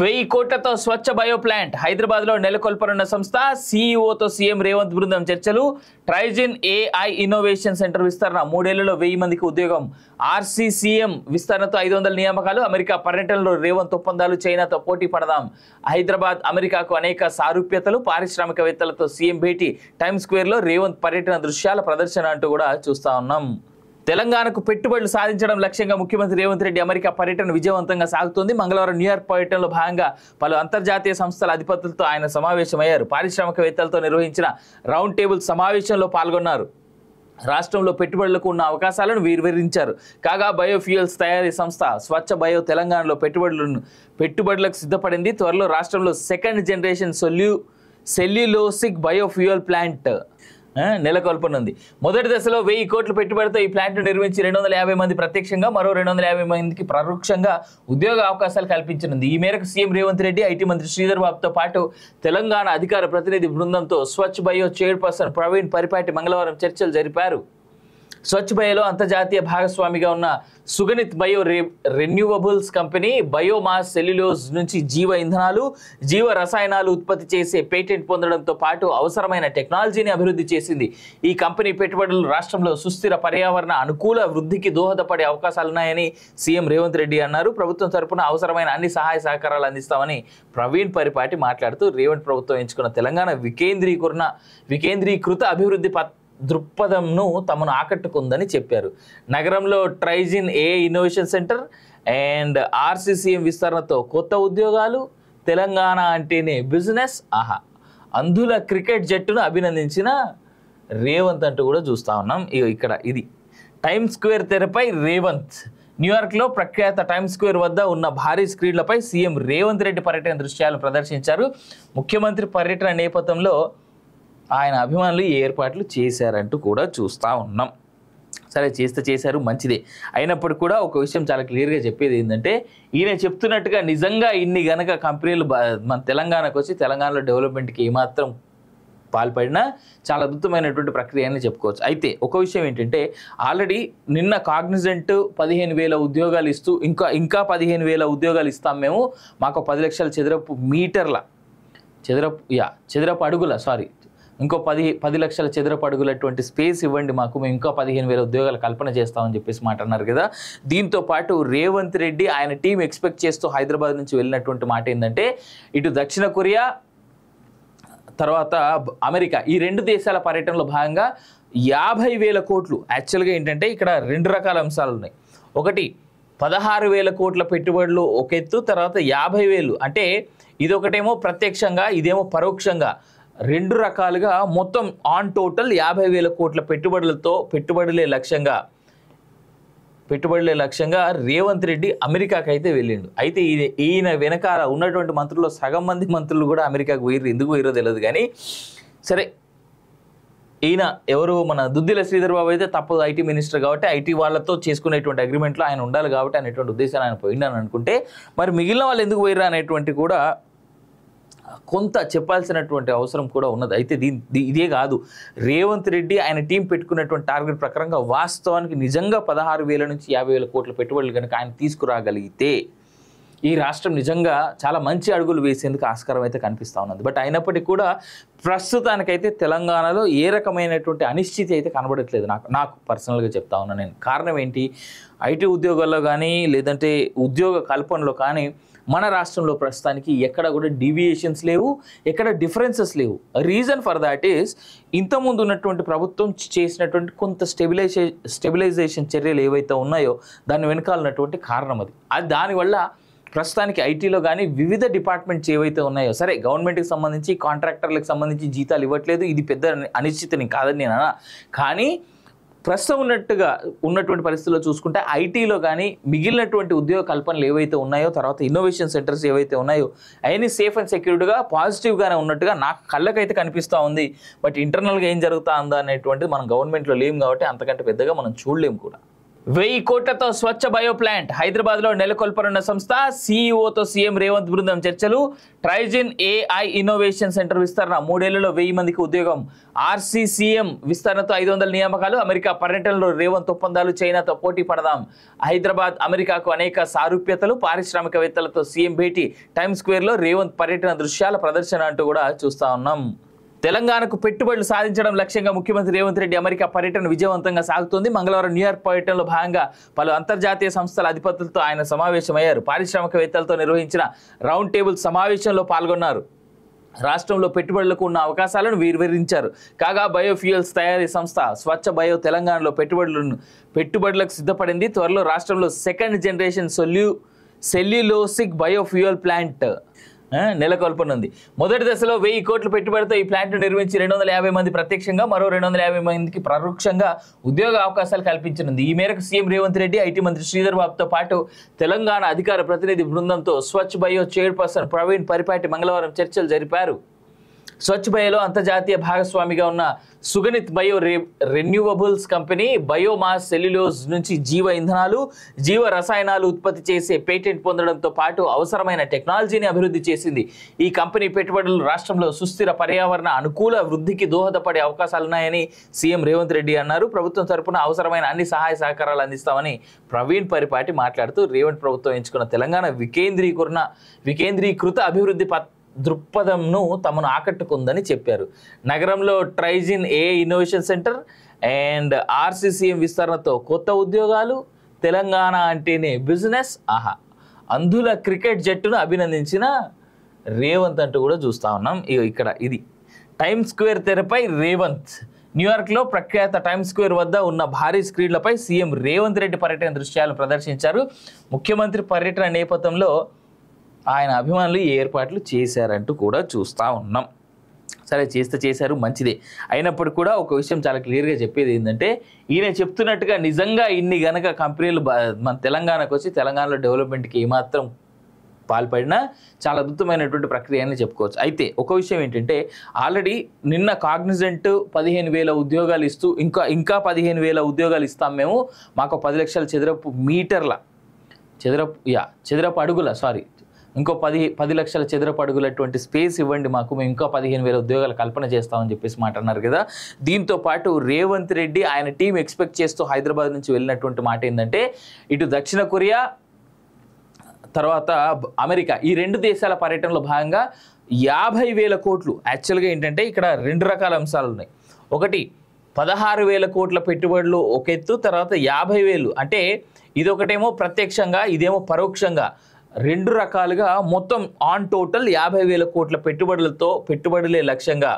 వెయ్యి కోట్లతో స్వచ్ఛ bio plant Hyderabad లో నెలకొల్పనున్న సంస్థ. సీఈఓతో సీఎం రేవంత్ బృందం చర్చలు. ట్రైజిన్ ఏఐ ఇన్నోవేషన్ సెంటర్ విస్తరణ 3 ఏళ్లలో 1000 మందికి ఉద్యోగం. ఆర్సీసీఎం విస్తరణతో 500 నియామకాలు. అమెరికా పర్యటనలో రేవంత్ ఒప్పందాలు. చైనాతో పోటీ పడదాం. హైదరాబాద్ అమెరికాకు అనేక సారూప్యతలు. పారిశ్రామికవేత్తలతో సీఎం భేటీ. టైమ్ స్క్వేర్ లో రేవంత్ పర్యటన దృశ్యాల ప్రదర్శన అంటూ కూడా చూస్తా ఉన్నాం. తెలంగాణకు పెట్టుబడులు సాధించడం లక్ష్యంగా ముఖ్యమంత్రి రేవంత్ రెడ్డి అమెరికా పర్యటన విజయవంతంగా సాగుతోంది. మంగళవారం న్యూయార్క్ పర్యటనలో భాగంగా పలు అంతర్జాతీయ సంస్థల అధిపతులతో ఆయన సమావేశమయ్యారు. పారిశ్రామికవేత్తలతో నిర్వహించిన రౌండ్ టేబుల్ సమావేశంలో పాల్గొన్నారు. రాష్ట్రంలో పెట్టుబడులకు ఉన్న అవకాశాలను వివరించారు. కాగా బయోఫ్యూయల్స్ తయారీ సంస్థ స్వచ్ఛ బయో తెలంగాణలో పెట్టుబడులకు సిద్ధపడింది. త్వరలో రాష్ట్రంలో second generation cellulosic biofuel plant నెలకొల్పనుంది. మొదటి దశలో 1000 కోట్ల పెట్టుబడితో ఈ ప్లాంట్ నిర్మించి 250 మంది ప్రత్యక్షంగా, మరో 250 మందికి పరోక్షంగా ఉద్యోగ అవకాశాలు కల్పించనుంది. ఈ మేరకు సీఎం రేవంత్ రెడ్డి, ఐటీ మంత్రి శ్రీధర్ బాబుతో పాటు తెలంగాణ అధికార ప్రతినిధి బృందంతో స్వచ్ఛ బయో చైర్పర్సన్ ప్రవీణ్ పరిపాటి మంగళవారం చర్చలు జరిపారు. స్వచ్ఛ బయోలో అంతర్జాతీయ భాగస్వామిగా ఉన్న సుగనిత్ bio renewables company biomass cellulose నుంచి జీవ ఇంధనాలు, జీవ రసాయనాలు ఉత్పత్తి చేసే పేటెంట్ పొందడంతో పాటు అవసరమైన టెక్నాలజీని అభివృద్ధి చేసింది. ఈ కంపెనీ పెట్టుబడులు రాష్ట్రంలో సుస్థిర పర్యావరణ అనుకూల వృద్ధికి దోహదపడే అవకాశాలున్నాయని సీఎం రేవంత్ రెడ్డి అన్నారు. ప్రభుత్వం తరపున అవసరమైన అన్ని సహాయ సహకారాలు అందిస్తామని ప్రవీణ్ పరిపాటి మాట్లాడుతూ రేవంత్ ప్రభుత్వం ఎంచుకున్న తెలంగాణ వికేంద్రీకృత అభివృద్ధి దృక్పథంను తమను ఆకట్టుకుందని చెప్పారు. నగరంలో Trigyn AI innovation centre and RCCM విస్తరణతో కొత్త ఉద్యోగాలు. తెలంగాణ అంటేనే బిజినెస్. అంధుల క్రికెట్ జట్టును అభినందించిన రేవంత్ అంటూ కూడా చూస్తూ ఉన్నాం. ఇక్కడ ఇది టైమ్ స్క్వేర్ తెరపై రేవంత్. న్యూయార్క్లో ప్రఖ్యాత టైమ్ స్క్వేర్ వద్ద ఉన్న భారీ స్క్రీన్లపై సీఎం రేవంత్ రెడ్డి పర్యటన దృశ్యాలను ప్రదర్శించారు. ముఖ్యమంత్రి పర్యటన నేపథ్యంలో ఆయన అభిమానులు ఏర్పాట్లు చేశారంటూ కూడా చూస్తూ ఉన్నాం. సరే, చేశారు, మంచిదే. అయినప్పుడు కూడా ఒక విషయం చాలా క్లియర్గా చెప్పేది ఏంటంటే, ఈయన చెప్తున్నట్టుగా నిజంగా ఇన్ని గనక కంపెనీలు మన తెలంగాణకు వచ్చి తెలంగాణలో డెవలప్మెంట్కి ఏమాత్రం పాల్పడినా చాలా అద్భుతమైనటువంటి ప్రక్రియ అని చెప్పుకోవచ్చు. అయితే ఒక విషయం ఏంటంటే, ఆల్రెడీ నిన్న కాగ్నిజెంట్ 15,000 ఉద్యోగాలు ఇస్తూ ఇంకా 15,000 ఉద్యోగాలు ఇస్తాం మేము, మాకు 10 లక్షల చదరపు అడుగుల ఇంకో 10 లక్షల చదరపు అడుగులటువంటి స్పేస్ ఇవ్వండి మాకు, మేము ఇంకా 15,000 ఉద్యోగాలు కల్పన చేస్తామని చెప్పేసి మాట అన్నారు కదా. దీంతో పాటు రేవంత్ రెడ్డి ఆయన టీం ఎక్స్పెక్ట్ చేస్తూ హైదరాబాద్ నుంచి వెళ్ళినటువంటి మాట ఏంటంటే, ఇటు దక్షిణ కొరియా తర్వాత అమెరికా ఈ 2 దేశాల పర్యటనలో భాగంగా 50,000 కోట్లు. యాక్చువల్గా ఏంటంటే ఇక్కడ 2 రకాల అంశాలు ఉన్నాయి. ఒకటి 16,000 కోట్ల పెట్టుబడులు ఒక ఎత్తు, తర్వాత 50,000 అంటే ఇదొకటేమో ప్రత్యక్షంగా, ఇదేమో పరోక్షంగా, 2 రకాలుగా మొత్తం ఆన్ టోటల్ 50,000 కోట్ల పెట్టుబడులే లక్ష్యంగా రేవంత్ రెడ్డి అమెరికాకి అయితే వెళ్ళిండు. అయితే ఈయన వెనకాల ఉన్నటువంటి మంత్రుల్లో సగం మంది మంత్రులు కూడా అమెరికాకు పోయిర్రు. ఎందుకు పోయిరో తెలియదు కానీ, సరే ఈయన ఎవరు మన దుద్దిల శ్రీధర్ బాబు అయితే తప్పదు, ఐటీ మినిస్టర్ కాబట్టి ఐటీ వాళ్ళతో చేసుకునేటువంటి అగ్రిమెంట్లో ఆయన ఉండాలి కాబట్టి అనేటువంటి ఉద్దేశాన్ని ఆయన పోయిండని అనుకుంటే, మరి మిగిలిన వాళ్ళు ఎందుకు పోయిర్రు అనేటువంటి కూడా కొంత చెప్పాల్సినటువంటి అవసరం కూడా ఉన్నది. అయితే ఇదే కాదు, రేవంత్ రెడ్డి ఆయన టీం పెట్టుకున్నటువంటి టార్గెట్ ప్రకారంగా వాస్తవానికి నిజంగా 16,000 నుంచి 50,000 కోట్ల పెట్టుబడులు కనుక ఆయన తీసుకురాగలిగితే ఈ రాష్ట్రం నిజంగా చాలా మంచి అడుగులు వేసేందుకు ఆస్కారం అయితే కనిపిస్తూ ఉన్నది. బట్ అయినప్పటికీ కూడా ప్రస్తుతానికైతే తెలంగాణలో ఏ రకమైనటువంటి అనిశ్చితి అయితే కనబడట్లేదు. నాకు పర్సనల్గా చెప్తా ఉన్నాను నేను. కారణం ఏంటి, ఐటీ ఉద్యోగాల్లో కానీ లేదంటే ఉద్యోగ కల్పనలో కానీ మన రాష్ట్రంలో ప్రస్తుతానికి ఎక్కడ కూడా డీవియేషన్స్ లేవు, ఎక్కడ డిఫరెన్సెస్ లేవు. రీజన్ ఫర్ దాట్ ఈస్ ఇంతకుముందు ఉన్నటువంటి ప్రభుత్వం చేసినటువంటి కొంత స్టెబిలైజేషన్ చర్యలు ఏవైతే ఉన్నాయో దాని వెనకాలన్నటువంటి కారణం అది దానివల్ల ప్రస్తుతానికి ఐటీలో కానీ వివిధ డిపార్ట్మెంట్స్ ఏవైతే ఉన్నాయో, సరే గవర్నమెంట్కి సంబంధించి కాంట్రాక్టర్లకు సంబంధించి జీతాలు ఇవ్వట్లేదు, ఇది పెద్ద అనిశ్చితిని కాదని నేను అన్నా. కానీ ప్రస్తుతం ఉన్నటువంటి పరిస్థితుల్లో చూసుకుంటే ఐటీలో కానీ మిగిలినటువంటి ఉద్యోగ కల్పనలు ఏవైతే ఉన్నాయో, తర్వాత ఇన్నోవేషన్ సెంటర్స్ ఏవైతే ఉన్నాయో అవన్నీ సేఫ్ అండ్ సెక్యూర్డ్గా పాజిటివ్గానే ఉన్నట్టుగా నాకు కళ్ళకైతే కనిపిస్తూ ఉంది. బట్ ఇంటర్నల్గా ఏం జరుగుతా ఉందా అనేటువంటిది మనం గవర్నమెంట్లో లేము కాబట్టి అంతకంటే పెద్దగా మనం చూడలేము కూడా. 1000 కోట్లతో స్వచ్ఛ బయో ప్లాంట్ హైదరాబాద్లో నెలకొల్పనున్న సంస్థ. సీఈఓతో సీఎం రేవంత్ బృందం చర్చలు. ట్రైజిన్ ఏఐ ఇన్నోవేషన్ సెంటర్ విస్తరణ. 3 ఏళ్లలో 1000 మందికి ఉద్యోగం. ఆర్సీసీఎం విస్తరణతో 500 నియామకాలు. అమెరికా పర్యటనలో రేవంత్ ఒప్పందాలు. చైనాతో పోటీ పడదాం. హైదరాబాద్ అమెరికాకు అనేక సారూప్యతలు. పారిశ్రామికవేత్తలతో సీఎం భేటీ. టైమ్స్ స్క్వేర్లో రేవంత్ పర్యటన దృశ్యాల ప్రదర్శన అంటూ కూడా చూస్తా ఉన్నాం. తెలంగాణకు పెట్టుబడులు సాధించడం లక్ష్యంగా ముఖ్యమంత్రి రేవంత్ రెడ్డి అమెరికా పర్యటన విజయవంతంగా సాగుతోంది. మంగళవారం న్యూయార్క్ పర్యటనలో భాగంగా పలు అంతర్జాతీయ సంస్థల అధిపతులతో ఆయన సమావేశమయ్యారు. పారిశ్రామికవేత్తలతో నిర్వహించిన రౌండ్ టేబుల్ సమావేశంలో పాల్గొన్నారు. రాష్ట్రంలో పెట్టుబడులకు ఉన్న అవకాశాలను వివరించారు. కాగా బయోఫ్యూయల్స్ తయారీ సంస్థ స్వచ్ఛ బయో తెలంగాణలో పెట్టుబడులకు సిద్ధపడింది. త్వరలో రాష్ట్రంలో second generation cellulosic biofuel plant నెలకొల్పనుంది. మొదటి దశలో 1000 కోట్ల పెట్టుబడితో ఈ ప్లాంట్ నిర్మించి 250 మంది ప్రత్యక్షంగా, మరో 250 మందికి పరోక్షంగా ఉద్యోగ అవకాశాలు కల్పించనుంది. ఈ మేరకు సీఎం రేవంత్ రెడ్డి, ఐటీ మంత్రి శ్రీధర్ బాబుతో పాటు తెలంగాణ అధికార ప్రతినిధి బృందంతో స్వచ్ఛ బయో చైర్పర్సన్ ప్రవీణ్ పరిపాటి మంగళవారం చర్చలు జరిపారు. స్వచ్ఛ బయోలో అంతర్జాతీయ భాగస్వామిగా ఉన్న సుగనిత్ bio renewables company biomass cellulose నుంచి జీవ ఇంధనాలు, జీవ రసాయనాలు ఉత్పత్తి చేసే పేటెంట్ పొందడంతో పాటు అవసరమైన టెక్నాలజీని అభివృద్ధి చేసింది. ఈ కంపెనీ పెట్టుబడులు రాష్ట్రంలో సుస్థిర పర్యావరణ అనుకూల వృద్ధికి దోహదపడే అవకాశాలున్నాయని సీఎం రేవంత్ రెడ్డి అన్నారు. ప్రభుత్వం తరపున అవసరమైన అన్ని సహాయ సహకారాలు అందిస్తామని ప్రవీణ్ పరిపాటి మాట్లాడుతూ రేవంత్ ప్రభుత్వం ఎంచుకున్న తెలంగాణ వికేంద్రీకృత అభివృద్ధి దృక్పథంను తమను ఆకట్టుకుందని చెప్పారు. నగరంలో Trigyn AI innovation centre and RCCM విస్తరణతో కొత్త ఉద్యోగాలు. తెలంగాణ అంటేనే బిజినెస్. అంధుల క్రికెట్ జట్టును అభినందించిన రేవంత్ అంటూ కూడా చూస్తూ ఉన్నాం. ఇక్కడ ఇది టైమ్స్ స్క్వేర్ తెరపై రేవంత్. న్యూయార్క్లో ప్రఖ్యాత టైమ్స్ స్క్వేర్ వద్ద ఉన్న భారీ స్క్రీన్లపై సీఎం రేవంత్ రెడ్డి పర్యటన దృశ్యాలను ప్రదర్శించారు. ముఖ్యమంత్రి పర్యటన నేపథ్యంలో ఆయన అభిమానులు ఏర్పాట్లు చేశారంటూ కూడా చూస్తూ ఉన్నాం. సరే, చేశారు, మంచిదే. అయినప్పుడు కూడా ఒక విషయం చాలా క్లియర్గా చెప్పేది ఏంటంటే, ఈయన చెప్తున్నట్టుగా నిజంగా ఇన్ని గనక కంపెనీలు మన తెలంగాణకు వచ్చి తెలంగాణలో డెవలప్మెంట్కి ఏమాత్రం పాల్పడినా చాలా అద్భుతమైనటువంటి ప్రక్రియ అని చెప్పుకోవచ్చు. అయితే ఒక విషయం ఏంటంటే, ఆల్రెడీ నిన్న కాగ్నిజెంట్ 15,000 ఉద్యోగాలు ఇస్తూ ఇంకా 15,000 ఉద్యోగాలు ఇస్తాం మేము, మాకు 10 లక్షల చదరపు అడుగుల ఇంకో 10 లక్షల చదరపు అడుగులటువంటి స్పేస్ ఇవ్వండి మాకు, మేము ఇంకా 15,000 ఉద్యోగాలు కల్పన చేస్తామని చెప్పేసి మాట అన్నారు కదా. దీంతో పాటు రేవంత్ రెడ్డి ఆయన టీం ఎక్స్పెక్ట్ చేస్తూ హైదరాబాద్ నుంచి వెళ్ళినటువంటి మాట ఏంటంటే, ఇటు దక్షిణ కొరియా తర్వాత అమెరికా ఈ 2 దేశాల పర్యటనలో భాగంగా 50,000 కోట్లు. యాక్చువల్గా ఏంటంటే ఇక్కడ 2 రకాల అంశాలు ఉన్నాయి. ఒకటి 16,000 కోట్ల పెట్టుబడులు ఒక ఎత్తు, తర్వాత 50,000 అంటే ఇదొకటేమో ప్రత్యక్షంగా, ఇదేమో పరోక్షంగా, 2 రకాలుగా మొత్తం ఆన్ టోటల్ 50,000 కోట్ల పెట్టుబడులే లక్ష్యంగా